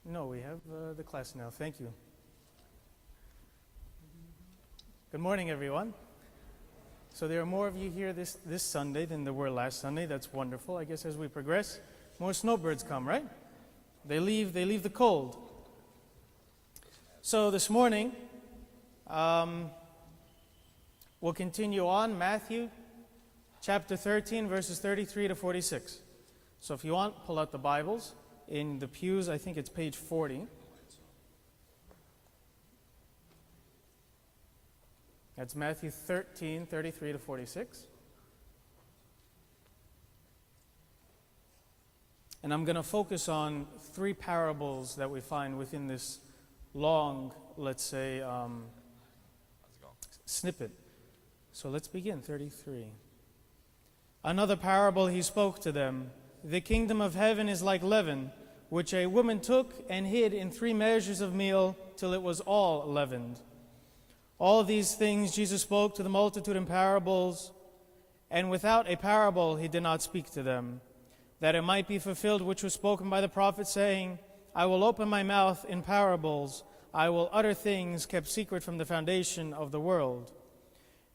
No, we have the class now. Thank you. Good morning, everyone. So there are more of you here this Sunday than there were last Sunday. That's wonderful. I guess as we progress, more snowbirds come, right? They leave the cold. So this morning, we'll continue on Matthew chapter 13, verses 33 to 46. So if you want, pull out the Bibles. In the pews, I think it's page 40. That's Matthew 13, 33 to 46. And I'm going to focus on three parables that we find within this long, let's say, snippet. So let's begin, 33. Another parable he spoke to them. The kingdom of heaven is like leaven, which a woman took and hid in 3 measures of meal till it was all leavened. All these things Jesus spoke to the multitude in parables, and without a parable he did not speak to them, that it might be fulfilled which was spoken by the prophet, saying, I will open my mouth in parables, I will utter things kept secret from the foundation of the world.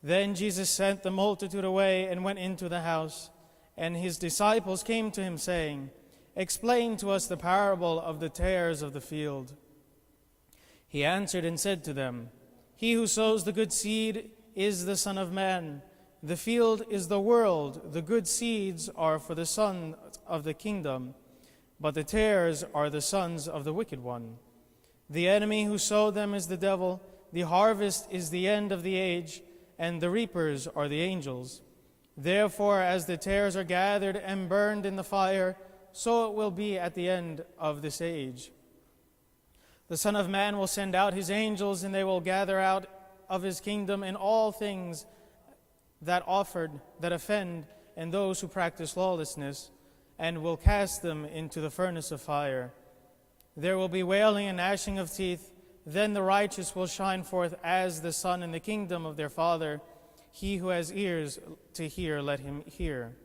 Then Jesus sent the multitude away and went into the house, and his disciples came to him, saying, Explain to us the parable of the tares of the field. He answered and said to them, He who sows the good seed is the Son of Man. The field is the world. The good seeds are for the Son of the kingdom, but the tares are the sons of the wicked one. The enemy who sowed them is the devil. The harvest is the end of the age, and the reapers are the angels. Therefore, as the tares are gathered and burned in the fire, so it will be at the end of this age. The Son of Man will send out his angels, and they will gather out of his kingdom in all things that offend, and those who practice lawlessness, and will cast them into the furnace of fire. There will be wailing and gnashing of teeth. Then the righteous will shine forth as the sun in the kingdom of their Father. He who has ears to hear, let him hear.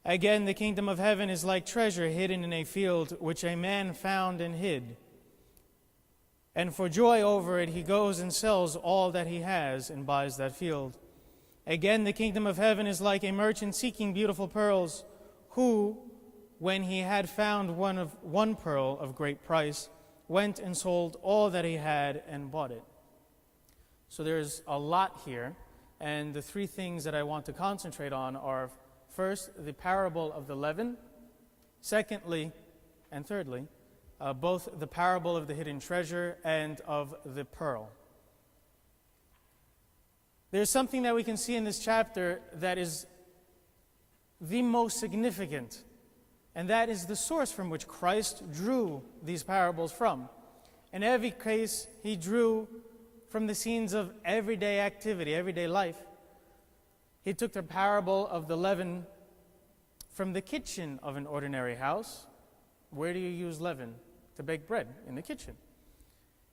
Again, the kingdom of heaven is like treasure hidden in a field, which a man found and hid. And for joy over it, he goes and sells all that he has and buys that field. Again, the kingdom of heaven is like a merchant seeking beautiful pearls, who, when he had found one pearl of great price, went and sold all that he had and bought it. So there's a lot here, and the three things that I want to concentrate on are, first, the parable of the leaven, secondly, and thirdly, both the parable of the hidden treasure and of the pearl. There's something that we can see in this chapter that is the most significant, and that is the source from which Christ drew these parables from. In every case, he drew from the scenes of everyday activity, everyday life. He took the parable of the leaven from the kitchen of an ordinary house. Where do you use leaven? To bake bread, in the kitchen.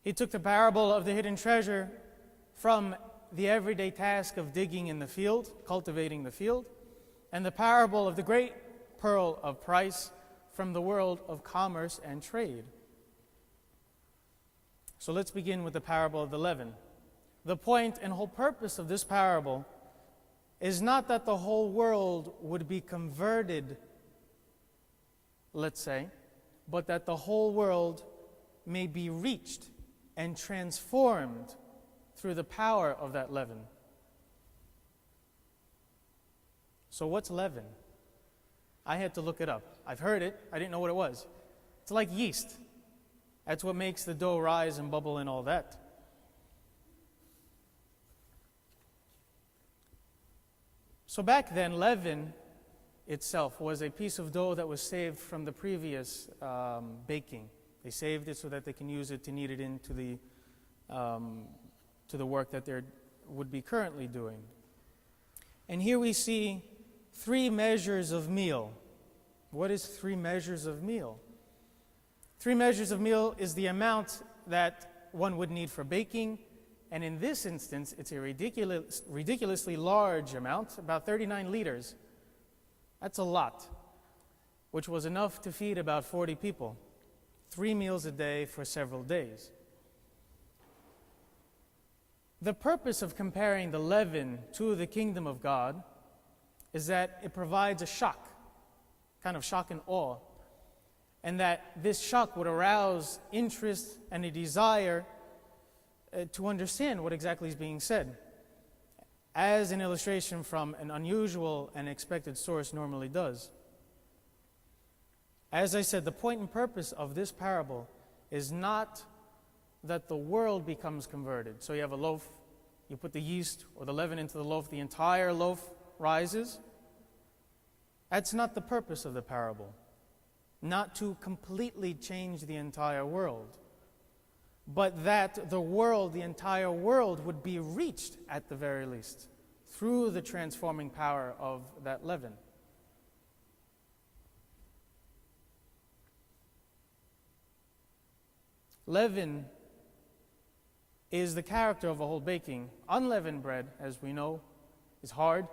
He took the parable of the hidden treasure from the everyday task of digging in the field, cultivating the field, and the parable of the great pearl of price from the world of commerce and trade. So let's begin with the parable of the leaven. The point and whole purpose of this parable is not that the whole world would be converted, let's say, but that the whole world may be reached and transformed through the power of that leaven. So what's leaven? I had to look it up. I've heard it. I didn't know what it was. It's like yeast. That's what makes the dough rise and bubble and all that. So back then, leaven itself was a piece of dough that was saved from the previous baking. They saved it so that they can use it to knead it into the work that they would be currently doing. And here we see 3 measures of meal. What is 3 measures of meal? 3 measures of meal is the amount that one would need for baking, and in this instance, it's a ridiculously large amount, about 39 liters. That's a lot, which was enough to feed about 40 people. 3 meals a day for several days. The purpose of comparing the leaven to the kingdom of God is that it provides a shock, kind of shock and awe, and that this shock would arouse interest and a desire to understand what exactly is being said, as an illustration from an unusual and expected source normally does. As I said, the point and purpose of this parable is not that the world becomes converted. So you have a loaf, you put the yeast or the leaven into the loaf, the entire loaf rises. That's not the purpose of the parable. Not to completely change the entire world, but that the world, the entire world, would be reached at the very least through the transforming power of that leaven. Leaven is the character of a whole baking. Unleavened bread, as we know, is hard,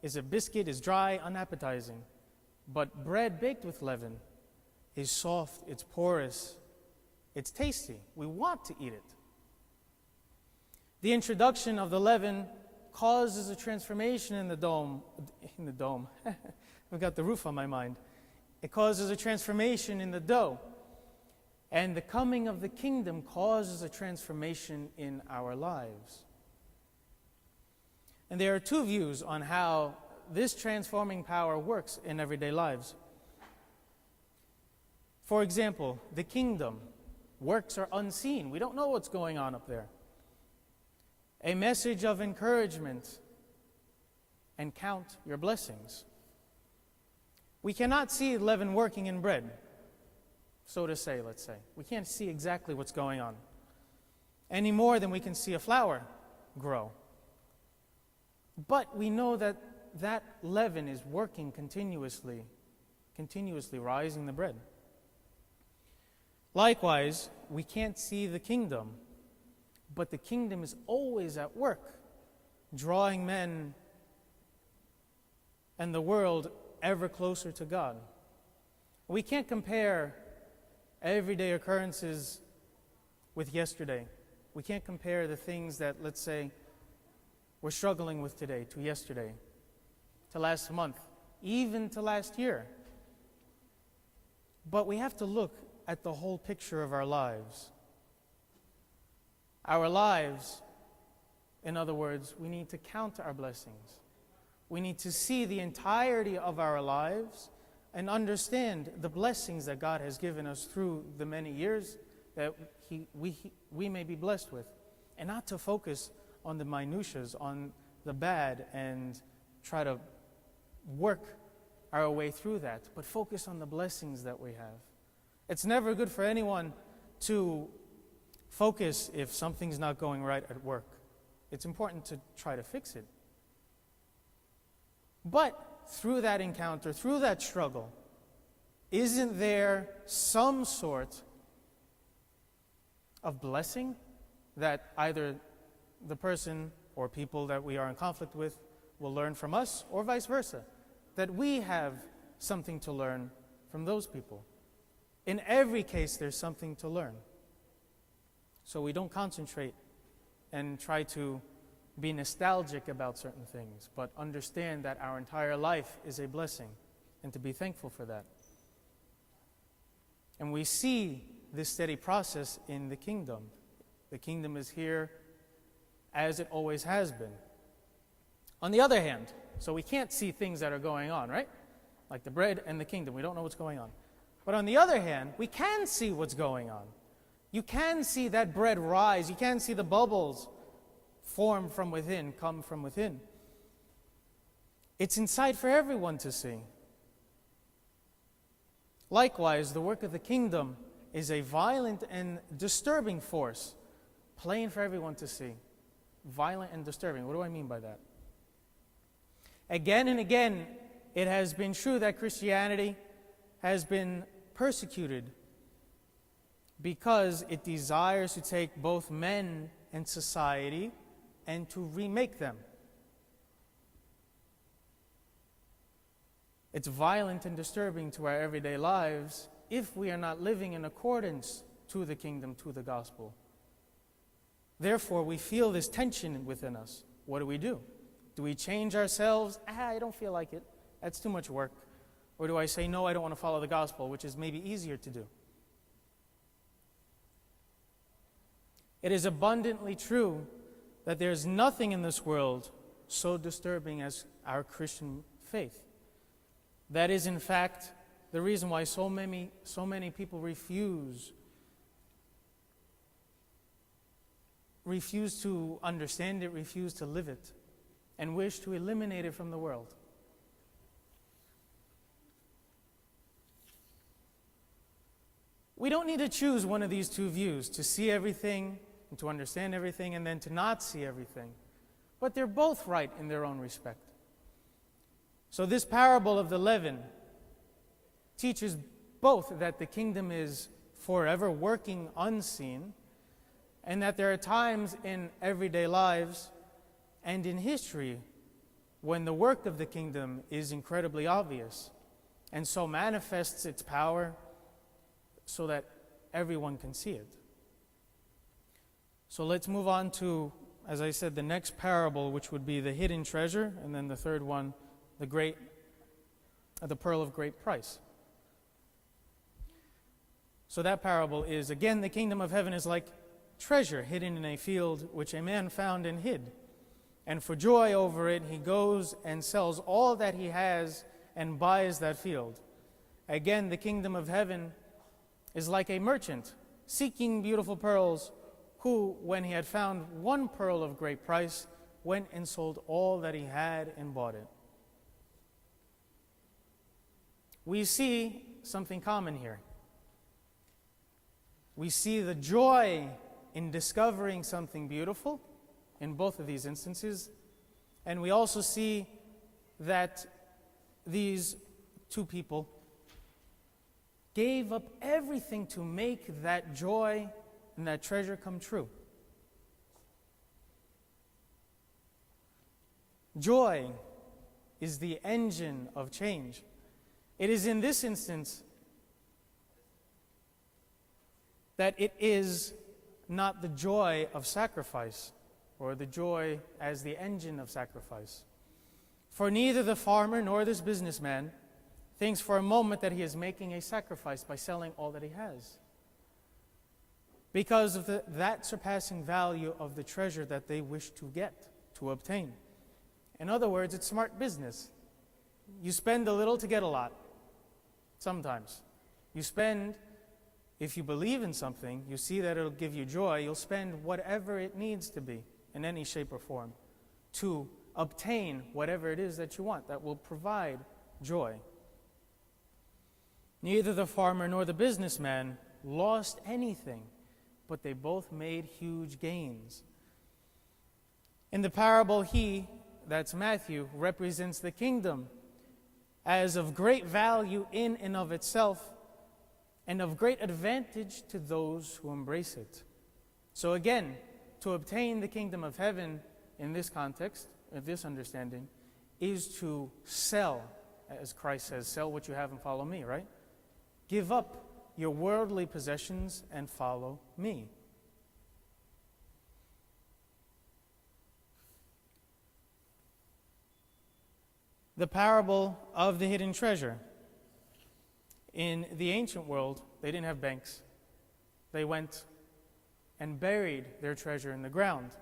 is a biscuit, is dry, unappetizing. But bread baked with leaven is soft, it's porous, it's tasty. We want to eat it. The introduction of the leaven causes a transformation in the dome. I've got the roof on my mind. It causes a transformation in the dough. And the coming of the kingdom causes a transformation in our lives. And there are two views on how this transforming power works in everyday lives. For example, the kingdom works are unseen. We don't know what's going on up there. A message of encouragement and count your blessings. We cannot see leaven working in bread, so to say, let's say. We can't see exactly what's going on any more than we can see a flower grow. But we know that that leaven is working continuously rising the bread. Likewise, we can't see the kingdom, but the kingdom is always at work, drawing men and the world ever closer to God. We can't compare everyday occurrences with yesterday. We can't compare the things that, let's say, we're struggling with today to yesterday, to last month, even to last year. But we have to look at the whole picture of our lives. Our lives, in other words, we need to count our blessings. We need to see the entirety of our lives and understand the blessings that God has given us through the many years that we may be blessed with, and not to focus on the minutiae, on the bad, and try to work our way through that, but focus on the blessings that we have. It's never good for anyone to focus if something's not going right at work. It's important to try to fix it. But through that encounter, through that struggle, isn't there some sort of blessing that either the person or people that we are in conflict with will learn from us, or vice versa, that we have something to learn from those people? In every case, there's something to learn. So we don't concentrate and try to be nostalgic about certain things, but understand that our entire life is a blessing, and to be thankful for that. And we see this steady process in the kingdom. The kingdom is here as it always has been. On the other hand, so we can't see things that are going on, right? Like the bread and the kingdom. We don't know what's going on. But on the other hand, we can see what's going on. You can see that bread rise. You can see the bubbles form from within, come from within. It's in sight for everyone to see. Likewise, the work of the kingdom is a violent and disturbing force, plain for everyone to see. Violent and disturbing. What do I mean by that? Again and again, it has been true that Christianity has been persecuted because it desires to take both men and society and to remake them. It's violent and disturbing to our everyday lives if we are not living in accordance to the kingdom, to the gospel. Therefore, we feel this tension within us. What do? Do we change ourselves? I don't feel like it. That's too much work. Or do I say, no, I don't want to follow the gospel, which is maybe easier to do? It is abundantly true that there's nothing in this world so disturbing as our Christian faith. That is, in fact, the reason why so many people refuse to understand it, refuse to live it, and wish to eliminate it from the world. We don't need to choose one of these two views, to see everything and to understand everything, and then to not see everything. But they're both right in their own respect. So this parable of the leaven teaches both that the kingdom is forever working unseen, and that there are times in everyday lives and in history when the work of the kingdom is incredibly obvious, and so manifests its power so that everyone can see it. So let's move on to, as I said, the next parable, which would be the hidden treasure, and then the third one, the pearl of great price. So that parable is, again, the kingdom of heaven is like treasure hidden in a field, which a man found and hid. And for joy over it, he goes and sells all that he has and buys that field. Again, the kingdom of heaven is like a merchant seeking beautiful pearls, who, when he had found one pearl of great price, went and sold all that he had and bought it. We see something common here. We see the joy in discovering something beautiful in both of these instances, and we also see that these two people gave up everything to make that joy and that treasure come true. Joy is the engine of change. It is in this instance that it is not the joy of sacrifice, or the joy as the engine of sacrifice. For neither the farmer nor this businessman thinks for a moment that he is making a sacrifice by selling all that he has, because of that surpassing value of the treasure that they wish to get, to obtain. In other words, it's smart business. You spend a little to get a lot. Sometimes. You spend, if you believe in something, you see that it'll give you joy, you'll spend whatever it needs to be, in any shape or form, to obtain whatever it is that you want, that will provide joy. Neither the farmer nor the businessman lost anything, but they both made huge gains. In the parable, he, that's Matthew, represents the kingdom as of great value in and of itself, and of great advantage to those who embrace it. So again, to obtain the kingdom of heaven in this context, in this understanding, is to sell, as Christ says, sell what you have and follow me, right? Give up your worldly possessions and follow me. The parable of the hidden treasure. In the ancient world, they didn't have banks. They went and buried their treasure in the ground.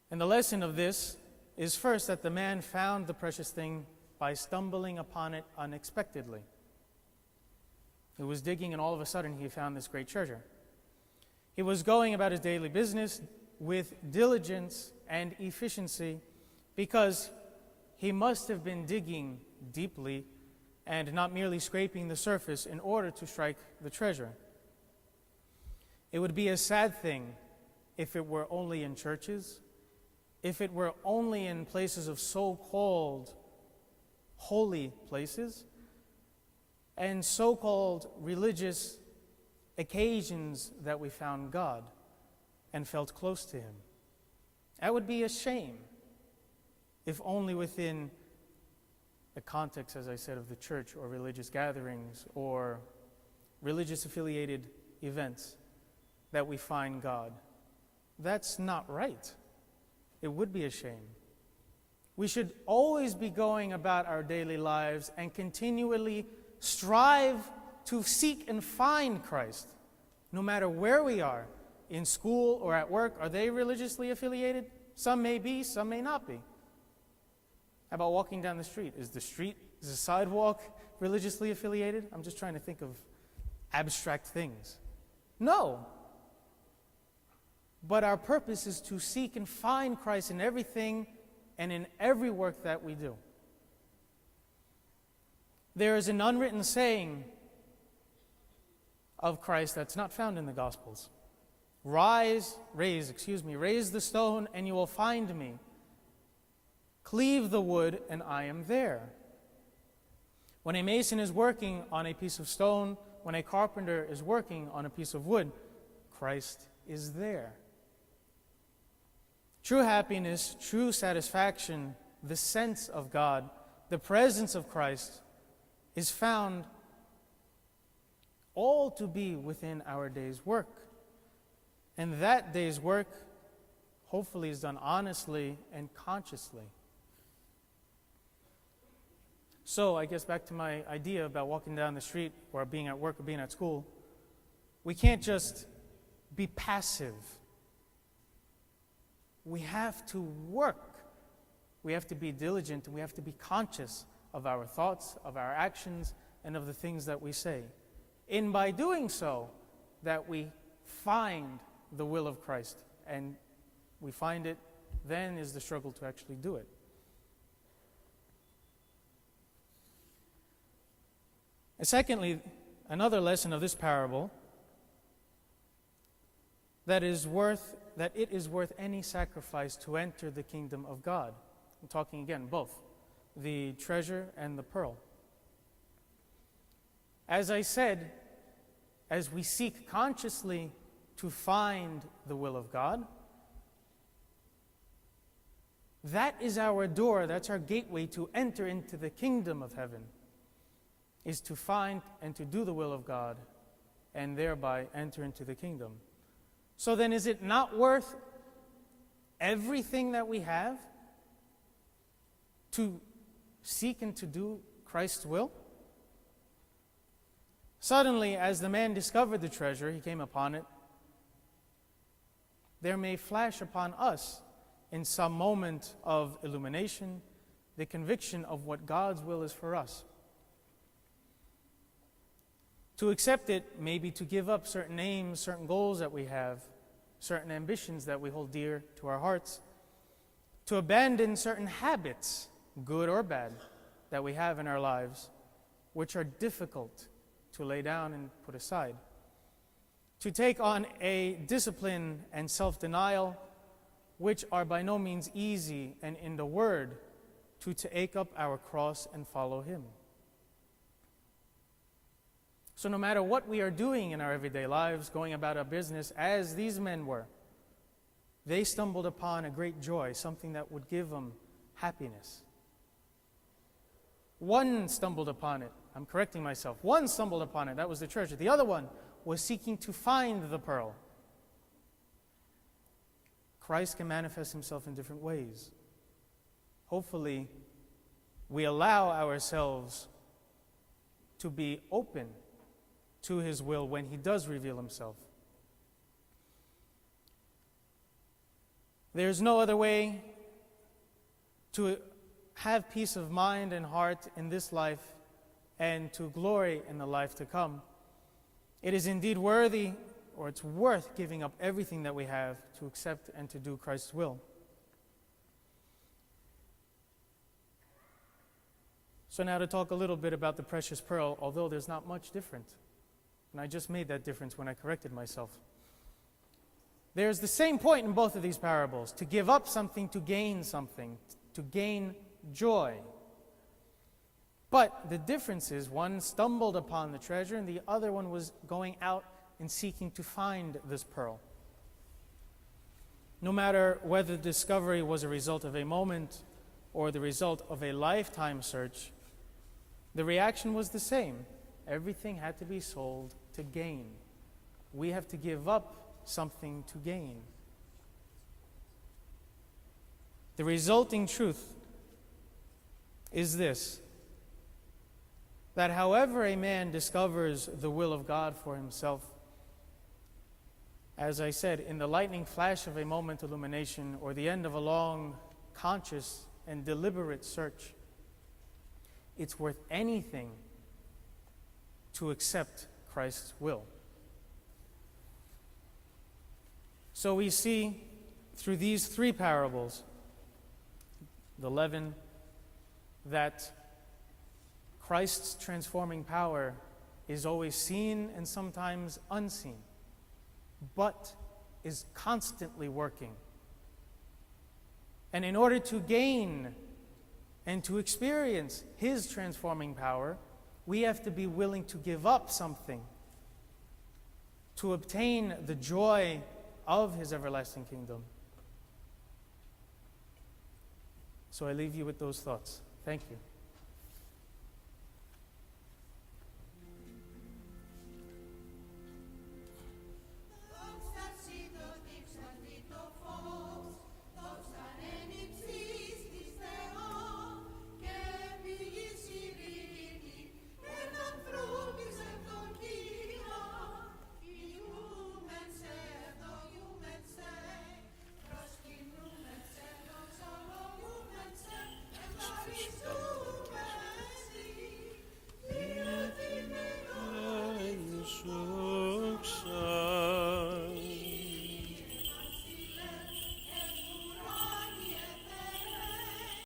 And the lesson of this is first that the man found the precious thing by stumbling upon it unexpectedly. He was digging, and all of a sudden he found this great treasure. He was going about his daily business with diligence and efficiency, because he must have been digging deeply and not merely scraping the surface in order to strike the treasure. It would be a sad thing if it were only in churches, if it were only in places of so-called holy places and so-called religious occasions that we found God and felt close to Him. That would be a shame if only within the context, as I said, of the church or religious gatherings or religious affiliated events that we find God. That's not right. It would be a shame. We should always be going about our daily lives and continually strive to seek and find Christ, no matter where we are, in school or at work. Are they religiously affiliated? Some may be, some may not be. How about walking down the street? Is the sidewalk religiously affiliated? I'm just trying to think of abstract things. No. But our purpose is to seek and find Christ in everything and in every work that we do. There is an unwritten saying of Christ that's not found in the Gospels. Raise the stone and you will find me. Cleave the wood and I am there. When a mason is working on a piece of stone, when a carpenter is working on a piece of wood, Christ is there. True happiness, true satisfaction, the sense of God, the presence of Christ is found all to be within our day's work. And that day's work hopefully is done honestly and consciously. So I guess back to my idea about walking down the street or being at work or being at school, we can't just be passive. We have to work. We have to be diligent, and we have to be conscious of our thoughts, of our actions, and of the things that we say. And by doing so, that we find the will of Christ. And we find it, then is the struggle to actually do it. And secondly, another lesson of this parable, that it is worth any sacrifice to enter the kingdom of God. I'm talking again, both the treasure and the pearl. As I said, as we seek consciously to find the will of God, that is our door, that's our gateway to enter into the kingdom of heaven, is to find and to do the will of God, and thereby enter into the kingdom. So then, is it not worth everything that we have to seek and to do Christ's will? Suddenly, as the man discovered the treasure, he came upon it, there may flash upon us in some moment of illumination the conviction of what God's will is for us. To accept it may be to give up certain aims, certain goals that we have, certain ambitions that we hold dear to our hearts, to abandon certain habits, good or bad, that we have in our lives, which are difficult to lay down and put aside, to take on a discipline and self-denial, which are by no means easy, and in the Word, to take up our cross and follow Him. So no matter what we are doing in our everyday lives, going about our business as these men were, they stumbled upon a great joy, something that would give them happiness. One stumbled upon it. I'm correcting myself. One stumbled upon it. That was the treasure. The other one was seeking to find the pearl. Christ can manifest Himself in different ways. Hopefully, we allow ourselves to be open to His will when He does reveal Himself. There's no other way to have peace of mind and heart in this life and to glory in the life to come. It is indeed worthy, or it's worth giving up everything that we have to accept and to do Christ's will. So now to talk a little bit about the precious pearl, although there's not much different. And I just made that difference when I corrected myself. There's the same point in both of these parables, to give up something to gain something, to gain joy. But the difference is one stumbled upon the treasure and the other one was going out and seeking to find this pearl. No matter whether the discovery was a result of a moment or the result of a lifetime search, The reaction was the same. Everything had to be sold to gain. We have to give up something to gain. The resulting truth is this, that however a man discovers the will of God for himself, as I said, in the lightning flash of a moment illumination or the end of a long, conscious and deliberate search, it's worth anything to accept Christ's will. So we see through these three parables, the leaven, that Christ's transforming power is always seen and sometimes unseen, but is constantly working. And in order to gain and to experience His transforming power, we have to be willing to give up something to obtain the joy of His everlasting kingdom. So I leave you with those thoughts. Thank you.